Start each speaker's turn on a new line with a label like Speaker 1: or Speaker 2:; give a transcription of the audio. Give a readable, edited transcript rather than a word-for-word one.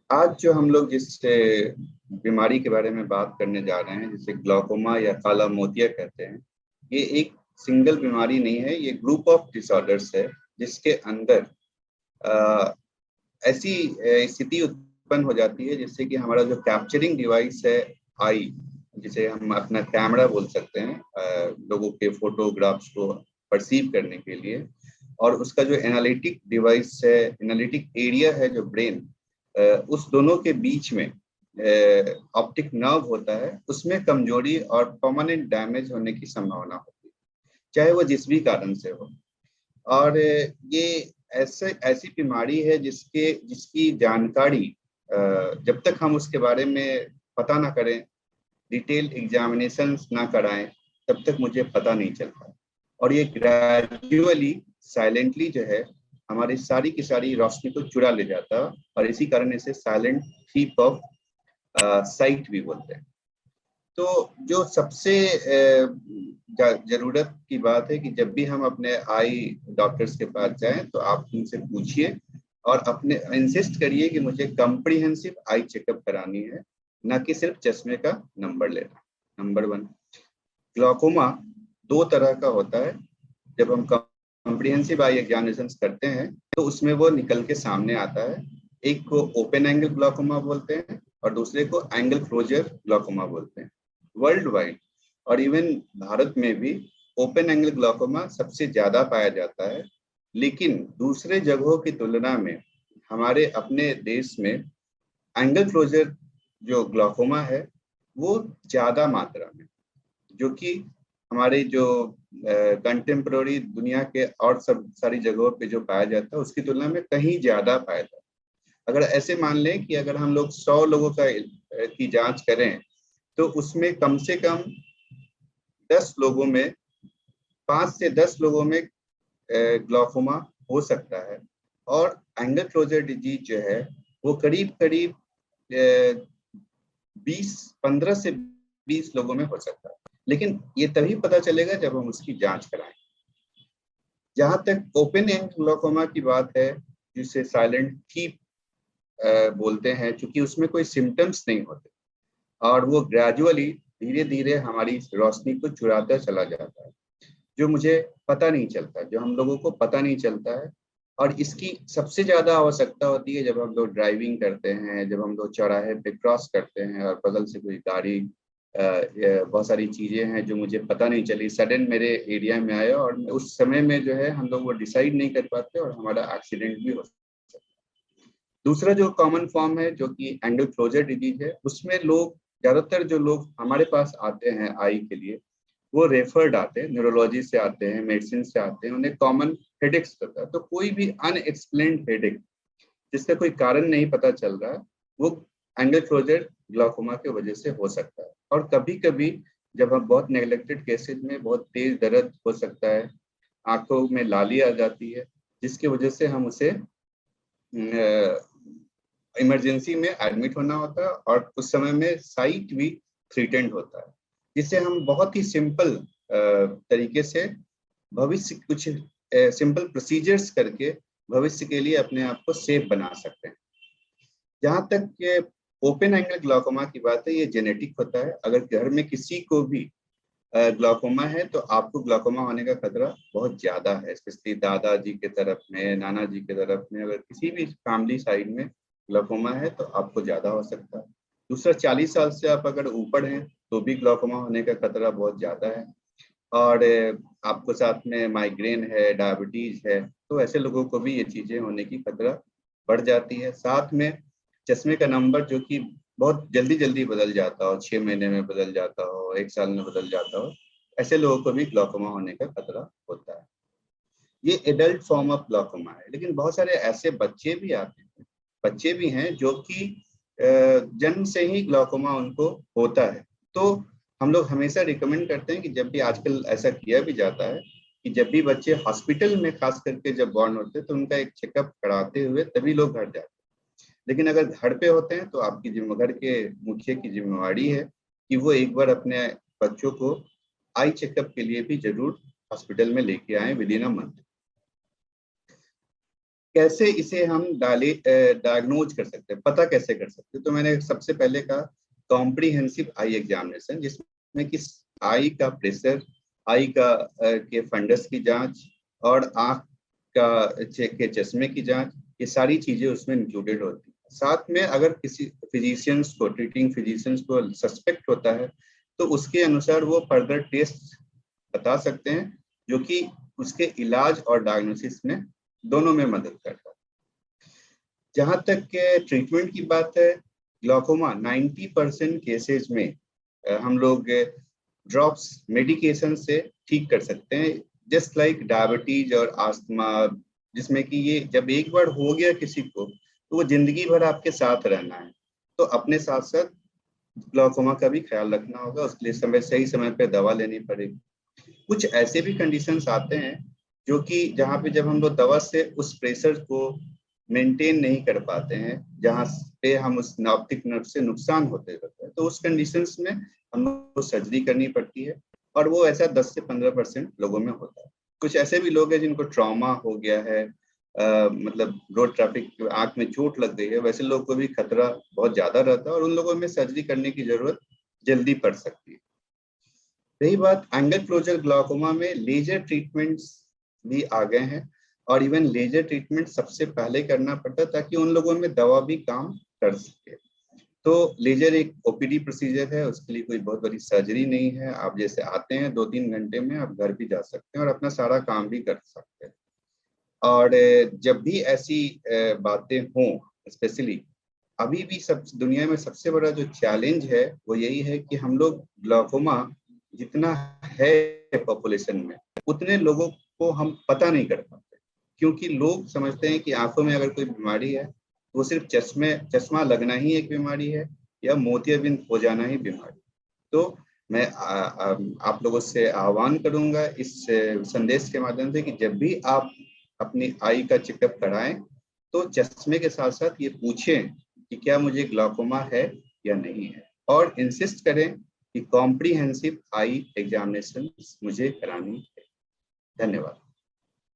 Speaker 1: आज जो हम लोग जिस बीमारी के बारे में बात करने जा रहे हैं, जिसे ग्लाकोमा या काला मोतिया कहते हैं, ये एक सिंगल बीमारी नहीं है, ये ग्रुप ऑफ डिसऑर्डर्स है जिसके अंदर अ, ऐसी स्थिति उत्पन्न हो जाती है जिससे कि हमारा जो कैप्चरिंग डिवाइस है, आई, जिसे हम अपना कैमरा बोल सकते हैं, लोगों के फोटोग्राफ्स को परसीव करने के लिए, और उसका जो एनालिटिक डिवाइस है, एनालिटिक एरिया है जो ब्रेन, उस दोनों के बीच में ऑप्टिक नर्व होता है, उसमें कमजोरी और परमानेंट डैमेज होने की संभावना होती है, चाहे वो जिस भी कारण से हो। और ये ऐसे ऐसी बीमारी है जिसकी जानकारी जब तक हम उसके बारे में पता ना करें, डिटेल एग्जामिनेशन ना कराएं, तब तक मुझे पता नहीं चलता। और ये ग्रेजुअली साइलेंटली जो है हमारी सारी की सारी रोशनी को चुरा ले जाता है, और इसी कारण इसे साइलेंट थीप ऑफ साइट भी बोलते हैं। तो जो सबसे जरूरत की बात है कि जब भी हम अपने आई डॉक्टर्स के पास जाएं तो आप उनसे पूछिए और अपने इंसिस्ट करिए कि मुझे कम्प्रिहेंसिव आई चेकअप करानी है, ना कि सिर्फ चश्मे का नंबर लेना। नंबर वन, ग्लाकोमा दो तरह का होता है। जब हम कॉम्प्रिहेंसिव आई एग्जामिनेशन करते हैं तो उसमें वो निकल के सामने आता है। एक को ओपन एंगल ग्लाकोमा बोलते हैं और दूसरे को एंगल क्लोजर ग्लाकोमा बोलते हैं। वर्ल्ड वाइड और इवन भारत में भी ओपन एंगल ग्लाकोमा सबसे ज्यादा पाया जाता है, लेकिन दूसरे जगहों की तुलना में हमारे अपने देश में एंगल क्लोजर जो ग्लाकोमा है वो ज्यादा मात्रा में, जो कि हमारे जो कंटेम्प्रोरी दुनिया के और सब सारी जगहों पे जो पाया जाता है उसकी तुलना में कहीं ज्यादा पाया जाता है। अगर ऐसे मान लें कि अगर हम लोग 100 लोगों का की जांच करें तो उसमें कम से कम 10 लोगों में, 5 से 10 लोगों में ग्लाकोमा हो सकता है। और एंगल क्लोजर डिजीज जो है वो करीब करीब 15 से 20 लोगों में हो सकता है, लेकिन ये तभी पता चलेगा जब हम उसकी जांच कराएं। जहां तक ओपन एंड ग्लाकोमा की बात है, जिसे साइलेंट थीप बोलते हैं, क्योंकि उसमें कोई सिम्टम्स नहीं होते और वो ग्रेजुअली धीरे धीरे हमारी रोशनी को चुराता चला जाता है, जो मुझे पता नहीं चलता, जो हम लोगों को पता नहीं चलता है। और इसकी सबसे ज्यादा आवश्यकता होती है जब हम लोग ड्राइविंग करते हैं, जब हम लोग चौराहे पे क्रॉस करते हैं और बगल से कोई गाड़ी, बहुत सारी चीजें हैं जो मुझे पता नहीं चली, सडन मेरे एरिया में आया और उस समय में जो है हम लोग वो डिसाइड नहीं कर पाते और हमारा एक्सीडेंट भी हो सकता है। दूसरा जो कॉमन फॉर्म है जो कि एंगल क्लोजर डिजीज है, उसमें लोग, ज्यादातर जो लोग हमारे पास आते हैं आई के लिए, वो रेफर्ड आते हैं, न्यूरोलॉजी से आते हैं, मेडिसिन से आते हैं, उन्हें कॉमन हेडेक्स होता है। तो कोई भी अनएक्सप्लेन्ड हेडेक जिसका कोई कारण नहीं पता चल रहा है, वो एंगल क्लोजर ग्लाकोमा की वजह से हो सकता है। और कभी कभी जब हम बहुत नेग्लेक्टेड केसेस में बहुत तेज दर्द हो सकता है, आंखों में लाली आ जाती है, जिसकी वजह से हम उसे इमरजेंसी में एडमिट होना होता है और उस समय में साइट भी थ्रीटेंड होता है, जिससे हम बहुत ही सिंपल तरीके से भविष्य कुछ सिंपल प्रोसीजर्स करके भविष्य के लिए अपने आप को सेफ बना सकते हैं। जहाँ तक ये ओपन एंगल ग्लाकोमा की बात है, ये जेनेटिक होता है। अगर घर में किसी को भी ग्लाकोमा है तो आपको ग्लाकोमा होने का खतरा बहुत ज्यादा है, स्पेशली दादाजी के तरफ में, नाना जी के तरफ में, अगर किसी भी फैमिली साइड में ग्लाकोमा है तो आपको ज्यादा हो सकता है। दूसरा, 40 साल से आप अगर ऊपर हैं तो भी ग्लाकोमा होने का खतरा बहुत ज्यादा है। और आपको साथ में माइग्रेन है, डायबिटीज है, तो ऐसे लोगों को भी ये चीजें होने की खतरा बढ़ जाती है। साथ में चश्मे का नंबर जो कि बहुत जल्दी जल्दी बदल जाता हो, 6 महीने में बदल जाता हो, 1 साल में बदल जाता हो, ऐसे लोगों को भी ग्लाकोमा होने का खतरा होता है। ये एडल्ट फॉर्म ऑफ ग्लाकोमा है। लेकिन बहुत सारे ऐसे बच्चे भी आते हैं, बच्चे भी हैं जो कि जन्म से ही ग्लाकोमा उनको होता है। तो हम लोग हमेशा रिकमेंड करते हैं कि जब भी, आजकल ऐसा किया भी जाता है कि जब भी बच्चे हॉस्पिटल में खास करके जब बॉर्न होते हैं तो उनका एक चेकअप कराते हुए तभी लोग घर जाते हैं। लेकिन अगर घर पे होते हैं तो आपकी घर के मुखिया की जिम्मेवारी है कि वो एक बार अपने बच्चों को आई चेकअप के लिए भी जरूर हॉस्पिटल में लेके आए विद इन अ मंथ। कैसे इसे हम डायग्नोज कर सकते हैं, पता कैसे कर सकते हैं? तो मैंने सबसे पहले कहा कॉम्प्रिहेंसिव आई एग्जामिनेशन, जिसमें कि आई का प्रेशर, आई का के फंडस की जांच और आंख का के चश्मे की जांच, ये सारी चीजें उसमें इंक्लूडेड होती है। साथ में अगर किसी फिजिशियंस को, ट्रीटिंग फिजिशियंस को सस्पेक्ट होता है तो उसके अनुसार वो फर्दर टेस्ट बता सकते हैं, जो कि उसके इलाज और डायग्नोसिस में दोनों में मदद करता है। जहां तक के ट्रीटमेंट की बात है, ग्लाकोमा 90% केसेस में हम लोग ड्रॉप्स मेडिकेशन से ठीक कर सकते हैं, जस्ट लाइक डायबिटीज और आस्थमा, जिसमें कि ये जब एक बार हो गया किसी को तो वो जिंदगी भर आपके साथ रहना है। तो अपने साथ साथ ग्लाकोमा का भी ख्याल रखना होगा, उसके लिए सही समय पे दवा लेनी पड़ेगी। कुछ ऐसे भी कंडीशंस आते हैं जो कि जहाँ पे जब हम लोग दवा से उस प्रेशर को मेंटेन नहीं कर पाते हैं, जहाँ पे हम उस ऑप्टिक नर्व से नुकसान होते रहता है, तो उस कंडीशंस में हम लोग को सर्जरी करनी पड़ती है, और वो ऐसा 10 से 15% लोगों में होता है। कुछ ऐसे भी लोग हैं जिनको ट्रॉमा हो गया है, मतलब रोड ट्रैफिक, आंख में चोट लग गई है, वैसे लोग को भी खतरा बहुत ज्यादा रहता है और उन लोगों में सर्जरी करने की जरूरत जल्दी पड़ सकती है। रही बात एंगल क्लोजर ग्लाकोमा में, लेजर ट्रीटमेंट्स भी आ गए हैं, और इवन लेजर ट्रीटमेंट सबसे पहले करना पड़ता है ताकि उन लोगों में दवा भी काम कर सके। तो लेजर एक ओपीडी प्रोसीजर है, उसके लिए कोई बहुत बड़ी सर्जरी नहीं है। आप जैसे आते हैं 2-3 घंटे में आप घर भी जा सकते हैं और अपना सारा काम भी कर सकते हैं। और जब भी ऐसी बातें हों, स्पेशली अभी भी सब दुनिया में सबसे बड़ा जो चैलेंज है वो यही है कि हम लोग ग्लाकोमा जितना है पॉपुलेशन में, उतने लोगों को हम पता नहीं कर पाते, क्योंकि लोग समझते हैं कि आंखों में अगर कोई बीमारी है तो वो सिर्फ चश्मा लगना ही एक बीमारी है, या मोतियाबिंद हो जाना ही बीमारी। तो मैं आप लोगों से आह्वान करूंगा इस संदेश के माध्यम से कि जब भी आप अपनी आई का चेकअप कराएं तो चश्मे के साथ साथ ये पूछें कि क्या मुझे ग्लाकोमा है या नहीं है, और इंसिस्ट करें कि कॉम्प्रिहेंसिव आई एग्जामिनेशन मुझे करानी है। धन्यवाद।